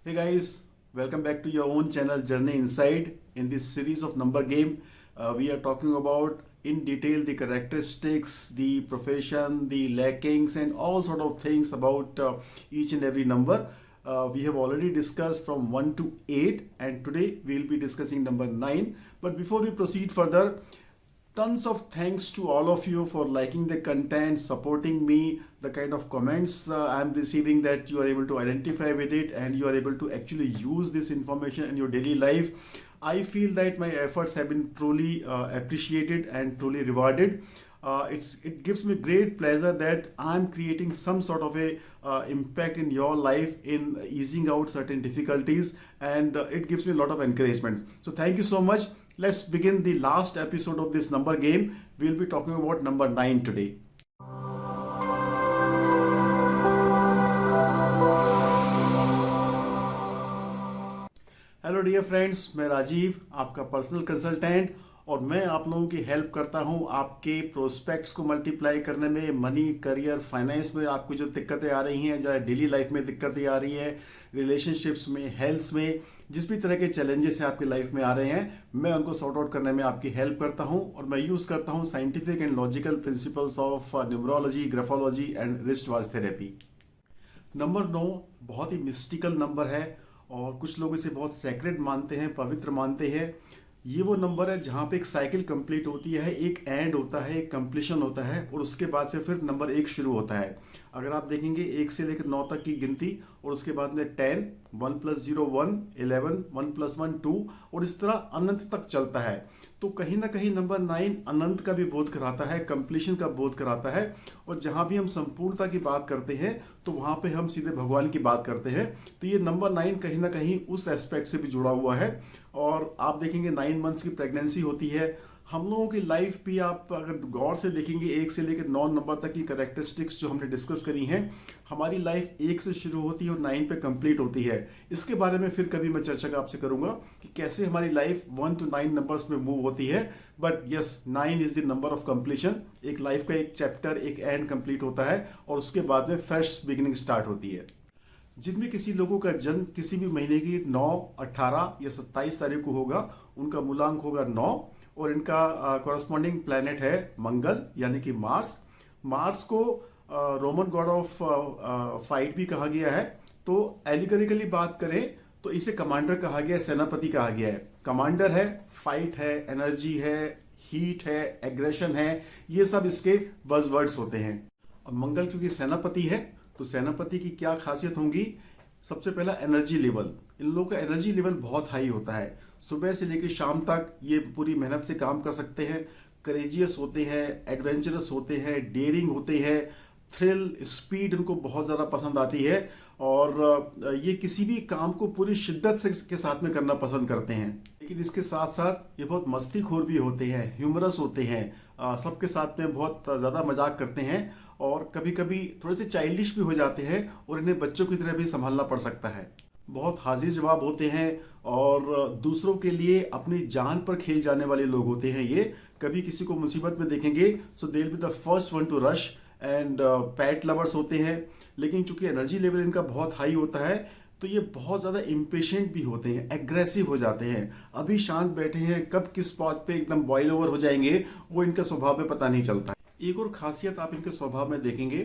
Hey guys, welcome back to your own channel Journey Inside. In this series of number game, we are talking about in detail the characteristics, the profession, the lackings, and all sort of things about each and every number. We have already discussed from 1 to 8, and today we will be discussing number 9. But before we proceed further, tons of thanks to all of you for liking the content, supporting me, the kind of comments I'm receiving, that you are able to identify with it and you are able to actually use this information in your daily life. I feel that my efforts have been truly appreciated and truly rewarded. It gives me great pleasure that I'm creating some sort of a impact in your life in easing out certain difficulties, and it gives me a lot of encouragement. So thank you so much. Let's begin the last episode of this number game. We'll be talking about number 9 today. Hello dear friends, मैं राजीव, आपका personal consultant, और मैं आप लोगों की help करता हूं आपके प्रोस्पेक्ट्स को मल्टीप्लाई करने में, मनी, करियर, फाइनेंस में आपको जो दिक्कतें आ रही हैं, चाहे डेली लाइफ में दिक्कतें आ रही हैं, रिलेशनशिप्स में, हेल्थ में, जिस भी तरह के चैलेंजेस आपकी लाइफ में आ रहे हैं, मैं उनको सॉर्ट आउट करने में आपकी हेल्प करता हूं। और मैं यूज़ करता हूं scientific and logical principles of numerology, graphology and wrist watch therapy. Number 9 बहुत ही मिस्टिकल नंबर है और कुछ लोग इसे बहुत सैक्रेड मानते हैं, पवित्र मानते हैं। ये वो नंबर है जहाँ पे एक साइकिल कंप्लीट होती है, एक एंड होता है, एक कंप्लीशन होता है, और उसके बाद से फिर नंबर 1 शुरू होता है। अगर आप देखेंगे 1 से लेकर 9 तक की गिनती, और उसके बाद में 10, 1 + 0 1, 11, 1 + 1 2, और इस तरह अनंत तक चलता है। तो कहीं ना कहीं नंबर 9 अनंत का भी बोध कराता है, कंप्लीशन का बोध कराता है। और जहाँ भी हम संपूर्णता की बात करते हैं तो वहाँ पे हम सीधे भगवान की बात करते हैं। तो ये नंबर 9 कहीं ना कहीं उस एस्पेक्ट से भी जुड़ा हुआ है। और आप देखेंगे 9 मंथ्स की प्रेगनेंसी होती है। हम लोगों की लाइफ भी आप अगर गौर से देखेंगे, 1 से लेकर 9 नंबर तक की कैरेक्टरिस्टिक्स जो हमने डिस्कस करी हैं, हमारी लाइफ 1 से शुरू होती है और 9 पे कंप्लीट होती है। इसके बारे में फिर कभी मैं चर्चा आपसे करूंगा कि कैसे हमारी लाइफ 1 to 9 नंबर्स में मूव होती है। But yes, 9 is the number of completion. एक लाइफ का एक चैप्टर, एक एंड कंप्लीट होता है और उसके बाद में फ्रेश बिगिनिंग स्टार्ट होती है। जिनमें किसी लोगों का जन्म किसी भी महीने की 9, 18 या 27 तारीख को होगा, उनका मूलांक होगा 9, और इनका कॉरस्पॉन्डिंग प्लैनेट है मंगल यानी कि मार्स। मार्स को रोमन गॉड ऑफ फाइट भी कहा गया है। तो एलिगोरिकली बात करें तो इसे कमांडर कहा गया है, सेनापति कहा गया है। कमांडर है, फाइट है, एनर्जी है, हीट है, एग्रेशन है, ये सब इसके बज़वर्ड्स होते हैं। अब मंगल क्योंकि सेनापति है, तो सेनापति की क्या खासियत होंगी? सबसे पहला एनर्जी लेवल। इन लोगों का एनर्जी लेवल बहुत हाई होता है। सुबह से लेकर शाम तक ये पूरी मेहनत से काम कर सकते हैं, करेजियस होते हैं, एडवेंचरस होते हैं, डेयरिंग होते हैं, थ्रिल, स्पीड इनको बहुत ज़्यादा पसंद आती है, और ये किसी भी काम को पूरी शिद्दत से के साथ में करना पसंद करते हैं। लेकिन इसके साथ साथ ये बहुत मस्तीखोर भी होते हैं, ह्यूमरस होते हैं, सबके साथ में बहुत ज़्यादा मजाक करते हैं, और कभी कभी थोड़े से चाइल्डिश भी हो जाते हैं, और इन्हें बच्चों की तरह भी संभालना पड़ सकता है। बहुत हाजिर जवाब होते हैं और दूसरों के लिए अपनी जान पर खेल जाने वाले लोग होते हैं। ये कभी किसी को मुसीबत में देखेंगे so they will be the first one to rush, and pet lovers होते हैं। लेकिन चूंकि एनर्जी लेवल इनका बहुत हाई होता है, तो ये बहुत ज़्यादा इम्पेशेंट भी होते हैं, एग्रेसिव हो जाते हैं। अभी शांत बैठे हैं, कब किस बात पे एकदम बॉयल ओवर हो जाएंगे, वो इनके स्वभाव में पता नहीं चलता। एक और खासियत आप इनके स्वभाव में देखेंगे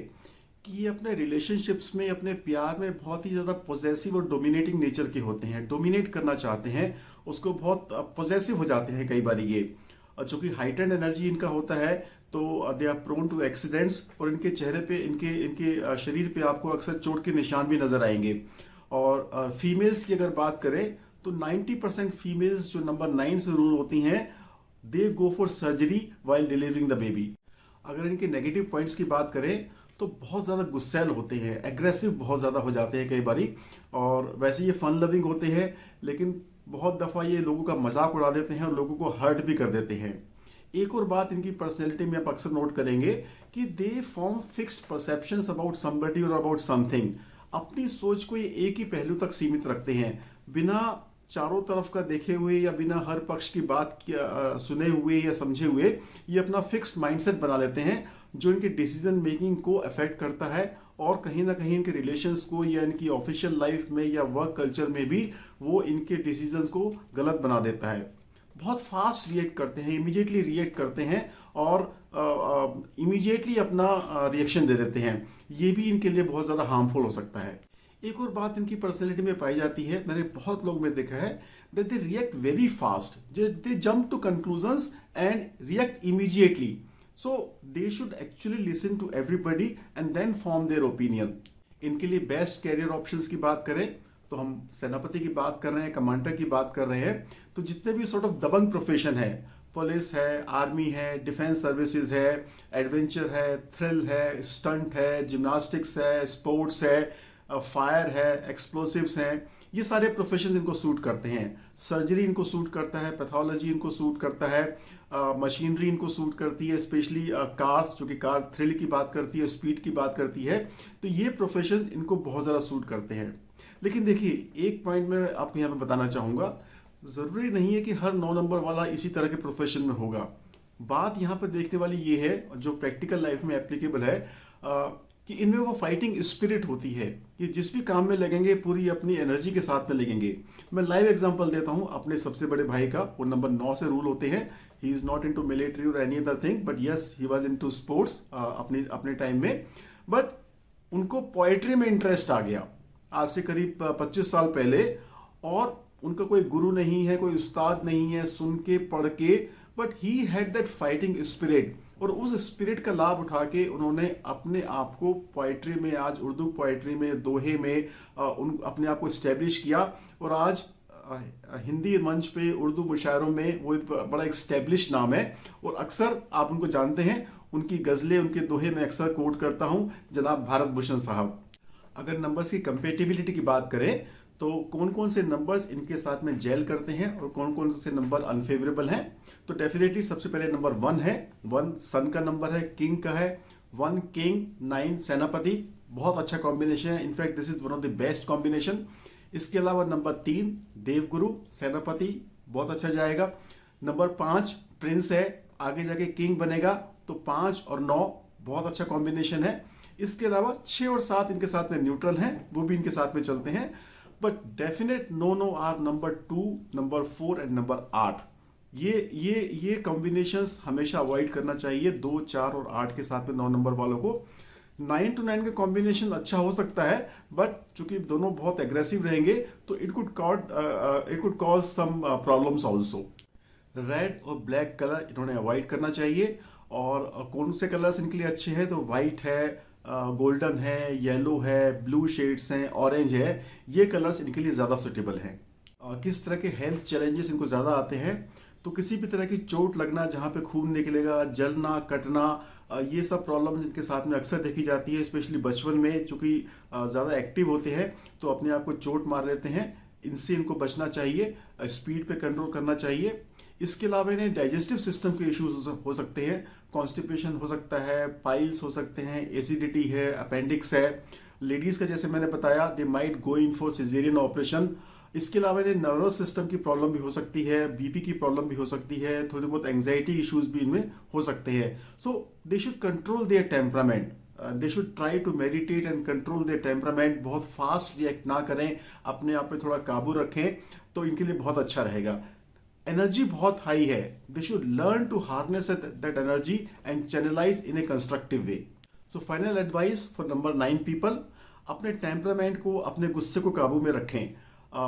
कि ये अपने रिलेशनशिप्स में, अपने प्यार में बहुत ही ज़्यादा पॉजेसिव और डोमिनेटिंग नेचर के होते हैं। डोमिनेट करना चाहते हैं, उसको बहुत पॉजेसिव हो जाते हैं कई बार ये। और चूंकि हाइटेंड एनर्जी इनका होता है, तो they are prone to accidents, और इनके चेहरे पे, इनके इनके शरीर पे आपको अक्सर चोट के निशान भी नजर आएंगे। और फीमेल्स की अगर बात करें तो 90% फीमेल्स जो नंबर 9 से रूल होती हैं, they go for surgery while delivering the baby. अगर इनके नेगेटिव पॉइंट्स की बात करें तो बहुत ज़्यादा गुस्सैल होते हैं, एग्रेसिव बहुत ज़्यादा हो जाते हैं कई बारी। और वैसे ये फन लविंग होते हैं, लेकिन बहुत दफ़ा ये लोगों का मजाक उड़ा देते हैं और लोगों को हर्ट भी कर देते हैं। एक और बात इनकी पर्सनैलिटी में आप अक्सर नोट करेंगे कि they form fixed perceptions about somebody और अबाउट समथिंग। अपनी सोच को ये एक ही पहलू तक सीमित रखते हैं, बिना चारों तरफ का देखे हुए या बिना हर पक्ष की बात सुने हुए या समझे हुए ये अपना फिक्स्ड माइंडसेट बना लेते हैं, जो इनके डिसीजन मेकिंग को अफेक्ट करता है और कहीं ना कहीं इनके रिलेशंस को या इनकी ऑफिशियल लाइफ में या वर्क कल्चर में भी वो इनके डिसीजंस को गलत बना देता है। बहुत फास्ट रिएक्ट करते हैं, इमीडिएटली रिएक्ट करते हैं और इमीडिएटली अपना रिएक्शन दे देते हैं। ये भी इनके लिए बहुत ज़्यादा हार्मफुल हो सकता है। एक और बात इनकी पर्सनैलिटी में पाई जाती है, मैंने बहुत लोग में देखा है, that they react very fast, they jump to conclusions and react immediately. So they should actually listen to everybody and then form their opinion. इनके लिए बेस्ट कैरियर ऑप्शंस की बात करें तो हम सेनापति की बात कर रहे हैं, कमांडर की बात कर रहे हैं, तो जितने भी सॉर्ट ऑफ दबंग प्रोफेशन है, पुलिस है, आर्मी है, डिफेंस सर्विसेज है, एडवेंचर है, थ्रिल है, स्टंट है, जिम्नास्टिक्स है, स्पोर्ट्स है, फायर है, एक्सप्लोसिव्स हैं, ये सारे प्रोफेशन इनको सूट करते हैं। सर्जरी इनको सूट करता है, पैथोलॉजी इनको सूट करता है, मशीनरी इनको सूट करती है, स्पेशली कार्स, जो कि कार थ्रिल की बात करती है, स्पीड की बात करती है, तो ये प्रोफेशन इनको बहुत ज़्यादा सूट करते हैं। लेकिन देखिए, एक पॉइंट मैं आपको यहाँ पे बताना चाहूँगा, ज़रूरी नहीं है कि हर 9 नंबर वाला इसी तरह के प्रोफेशन में होगा। बात यहाँ पर देखने वाली ये है, जो प्रैक्टिकल लाइफ में एप्लीकेबल है, कि इनमें वो फाइटिंग स्पिरिट होती है कि जिस भी काम में लगेंगे पूरी अपनी एनर्जी के साथ में लगेंगे। मैं लाइव एग्जांपल देता हूँ अपने सबसे बड़े भाई का, वो नंबर 9 से रूल होते हैं। He is not into military और any other thing, but yes he was into sports अपने टाइम में। बट उनको पोएट्री में इंटरेस्ट आ गया आज से करीब 25 साल पहले, और उनका कोई गुरु नहीं है, कोई उस्ताद नहीं है, सुन के पढ़ के, but he had that fighting spirit, और उस स्पिरिट का लाभ उठा के उन्होंने अपने आप को पोएट्री में, आज उर्दू पोएट्री में, दोहे में अपने आप को इस्टेब्लिश किया, और आज हिंदी मंच पे, उर्दू मुशायरों में वो एक बड़ा इस्टेब्लिश नाम है। और अक्सर आप उनको जानते हैं, उनकी गज़लें, उनके दोहे मैं अक्सर कोट करता हूँ, जनाब भारत भूषण साहब। अगर नंबर्स की कंपेटिबिलिटी की बात करें तो कौन कौन से नंबर्स इनके साथ में जेल करते हैं और कौन कौन से नंबर अनफेवरेबल हैं, तो डेफिनेटली सबसे पहले नंबर 1 है। 1 सन का नंबर है, किंग का है। 1 किंग, 9 सेनापति, बहुत अच्छा कॉम्बिनेशन है। In fact this is one of the best combination. इसके अलावा नंबर 3 देवगुरु सेनापति, बहुत अच्छा जाएगा। नंबर 5 प्रिंस है, आगे जाके किंग बनेगा, तो 5 और 9 बहुत अच्छा कॉम्बिनेशन है। इसके अलावा 6 और 7 इनके साथ में न्यूट्रल हैं, वो भी इनके साथ में चलते हैं। But definite no are number 2, number 4 and number 8। ये कॉम्बिनेशंस हमेशा अवॉइड करना चाहिए 2, 4 और 8 के साथ में 9 नंबर वालों को। 9 to 9 का कॉम्बिनेशन अच्छा हो सकता है, बट चूंकि दोनों बहुत एग्रेसिव रहेंगे तो it could cause some problems also. Red और ब्लैक कलर इन्होंने अवॉइड करना चाहिए। और कौन से कलर्स इनके लिए अच्छे हैं, तो वाइट है, गोल्डन है, येलो है, ब्लू शेड्स हैं, ऑरेंज है, ये कलर्स इनके लिए ज़्यादा सुटेबल हैं। किस तरह के हेल्थ चैलेंजेस इनको ज़्यादा आते हैं, तो किसी भी तरह की चोट लगना, जहाँ पे खून निकलेगा, जलना, कटना, ये सब प्रॉब्लम्स इनके साथ में अक्सर देखी जाती है, स्पेशली बचपन में, चूँकि ज़्यादा एक्टिव होते हैं तो अपने आप को चोट मार लेते हैं। इनसे इनको बचना चाहिए, स्पीड पे कंट्रोल करना चाहिए। इसके अलावा इन्हें डाइजेस्टिव सिस्टम के इश्यूज हो सकते हैं, कॉन्स्टिपेशन हो सकता है, पाइल्स हो सकते हैं, एसिडिटी है, अपेंडिक्स है। लेडीज का जैसे मैंने बताया, they might go in for caesarean operation. इसके अलावा इन्हें नर्वस सिस्टम की प्रॉब्लम भी हो सकती है, बीपी की प्रॉब्लम भी हो सकती है, थोड़ी बहुत एंग्जाइटी इश्यूज भी इनमें हो सकते हैं। So they should control their temperament, they should try to meditate and control their temperament. बहुत फास्ट रिएक्ट ना करें, अपने आप पे थोड़ा काबू रखें, तो इनके लिए बहुत अच्छा रहेगा। एनर्जी बहुत हाई है, they should learn to harness that energy and channelise in a constructive way. So final advice for number 9 people, अपने टेम्परामेंट को, अपने गुस्से को काबू में रखें।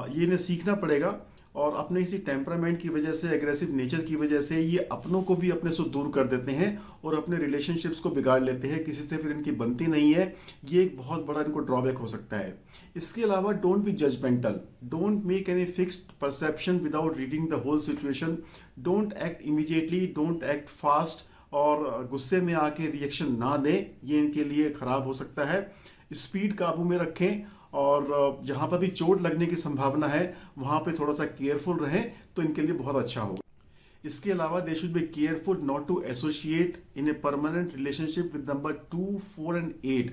ये इन्हें सीखना पड़ेगा, और अपने इसी टेम्परामेंट की वजह से, एग्रेसिव नेचर की वजह से, ये अपनों को भी अपने से दूर कर देते हैं और अपने रिलेशनशिप्स को बिगाड़ लेते हैं, किसी से फिर इनकी बनती नहीं है। ये एक बहुत बड़ा इनको ड्रॉबैक हो सकता है। इसके अलावा don't be judgemental, don't make any fixed perception without reading the whole situation, don't act immediately, don't act fast, और गुस्से में आके रिएक्शन ना दें, ये इनके लिए खराब हो सकता है। स्पीड काबू में रखें, और जहाँ पर भी चोट लगने की संभावना है वहाँ पे थोड़ा सा केयरफुल रहें, तो इनके लिए बहुत अच्छा होगा। इसके अलावा they should be careful not to associate in a permanent relationship with number 2, 4 and 8।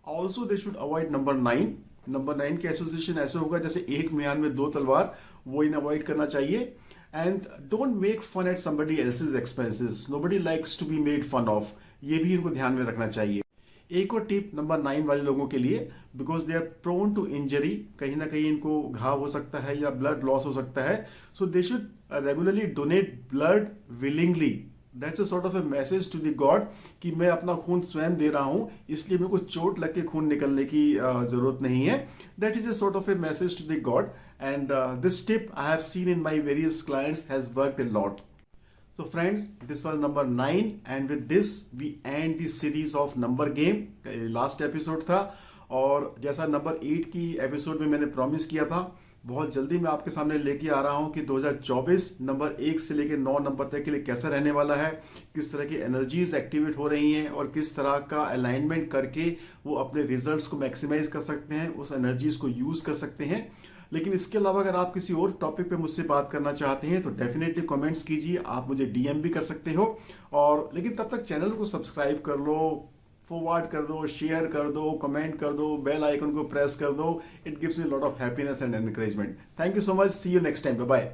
Also they should avoid number 9। Number 9 के एसोसिएशन ऐसे होगा जैसे एक म्यान में 2 तलवार, वो इन अवॉइड करना चाहिए। And don't make fun at somebody else's expenses, nobody likes to be made fun of, ये भी इनको ध्यान में रखना चाहिए। एक और टिप नंबर 9 वाले लोगों के लिए, because they are prone to injury, कहीं ना कहीं इनको घाव हो सकता है या ब्लड लॉस हो सकता है, so they should regularly donate blood willingly. That's a sort of a message to the god कि मैं अपना खून स्वयं दे रहा हूं, इसलिए मेरे को चोट लग के खून निकलने की जरूरत नहीं है। That is a sort of a message to the god, and this tip I have seen in my various clients has worked a lot. So friends, this was number 9 and with this we end the series of number game. Last episode था, और जैसा number 8 की episode में मैंने promise किया था, बहुत जल्दी मैं आपके सामने लेके आ रहा हूं कि 2024 नंबर 1 से लेकर 9 नंबर तक के लिए कैसा रहने वाला है, किस तरह की एनर्जीज एक्टिवेट हो रही हैं और किस तरह का अलाइनमेंट करके वो अपने रिजल्ट्स को मैक्सिमाइज कर सकते हैं, उस एनर्जीज को यूज कर सकते हैं। लेकिन इसके अलावा अगर आप किसी और टॉपिक पे मुझसे बात करना चाहते हैं तो डेफिनेटली कमेंट्स कीजिए, आप मुझे डीएम भी कर सकते हो। और लेकिन तब तक चैनल को सब्सक्राइब कर लो, फॉरवर्ड कर दो, शेयर कर दो, कमेंट कर दो, बेल आइकन को प्रेस कर दो। It gives me lot of happiness and encouragement. Thank you so much, see you next time, bye bye.